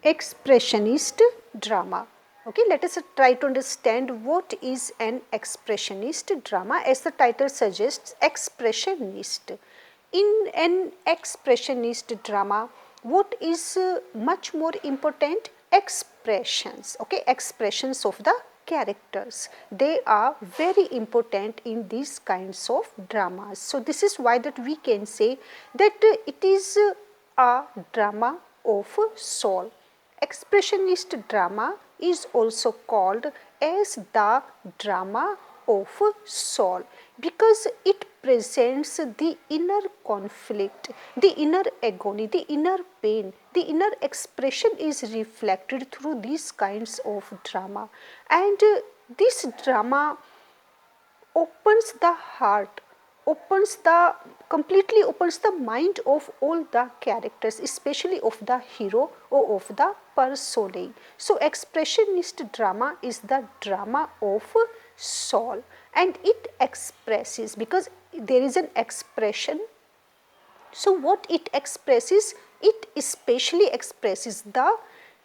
Expressionist drama. Okay, let us try to understand what is an expressionist drama. As the title suggests, expressionist. In an expressionist drama, what is much more important? Expressions. Okay, expressions of the characters. They are very important in these kinds of dramas. So this is why that we can say that it is a drama of soul. Expressionist drama is also called as the drama of soul because it presents the inner conflict, the inner agony, the inner pain, the inner expression is reflected through these kinds of drama, and this drama opens the heart, completely opens the mind of all the characters, especially of the hero or of the personae. So expressionist drama is the drama of soul, and it expresses, because there is an expression. So what it expresses? It especially expresses the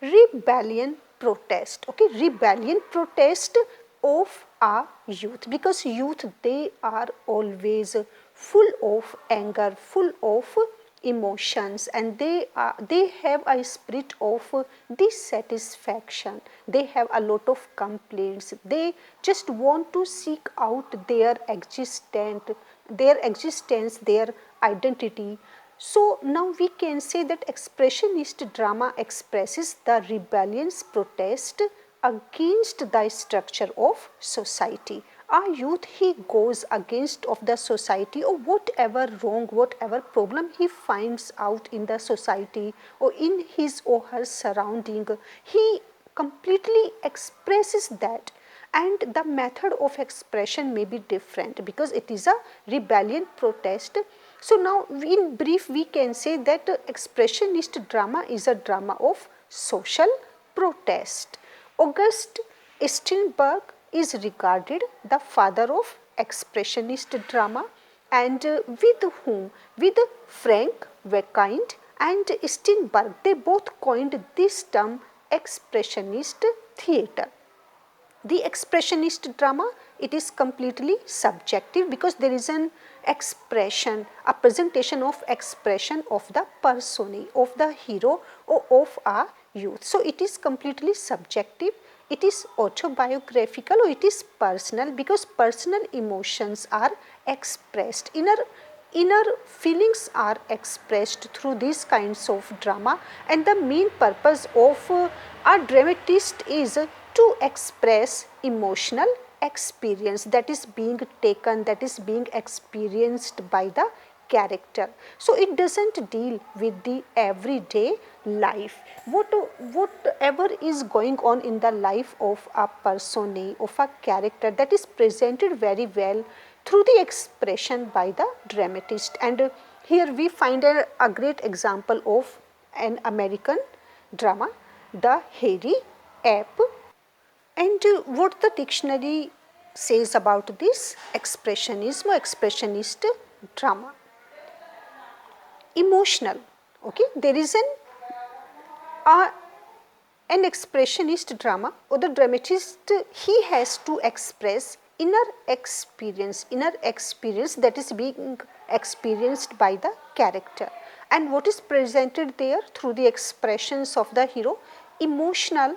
rebellion protest. Okay, rebellion protest of our youth, because youth, they are always full of anger, full of emotions, and they have a spirit of dissatisfaction. They have a lot of complaints. They just want to seek out their existence, their identity. So now we can say that expressionist drama expresses the rebellious protest against the structure of society. Our youth, he goes against of the society, or whatever wrong, whatever problem he finds out in the society or in his or her surrounding, he completely expresses that. And the method of expression may be different because it is a rebellion protest. So now in brief we can say that expressionist drama is a drama of social protest. August Strindberg is regarded the father of expressionist drama, and with whom, with Frank Wedekind and Strindberg, they both coined this term expressionist theatre. The expressionist drama, it is completely subjective because there is an expression, a presentation of expression of the personae, of the hero or of our youth. So it is completely subjective, it is autobiographical, or it is personal, because personal emotions are expressed, inner feelings are expressed through these kinds of drama, and the main purpose of a dramatist is to express emotional experience that is being taken, that is being experienced by the character. So it does not deal with the everyday life, whatever is going on in the life of a personae, of a character, that is presented very well through the expression by the dramatist. And here we find a great example of an American drama, The Hairy Ape. And what the dictionary says about this expressionism or expressionist drama? Emotional. Okay, there is an expressionist drama, or the dramatist, he has to express inner experience that is being experienced by the character. And what is presented there through the expressions of the hero? Emotional,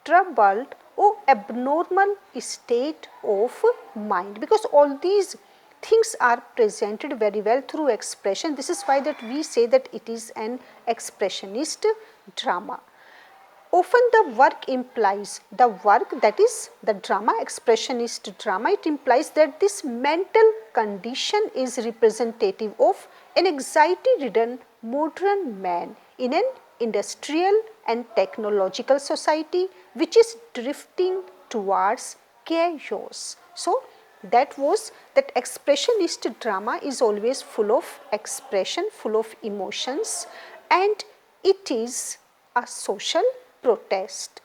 troubled or abnormal state of mind, because all these things are presented very well through expression. This is why that we say that it is an expressionist drama. Often the work implies, the work, that is the drama, expressionist drama, it implies that this mental condition is representative of an anxiety-ridden modern man in an industrial and technological society which is drifting towards chaos. So that expressionist drama is always full of expression, full of emotions, and it is a social protest.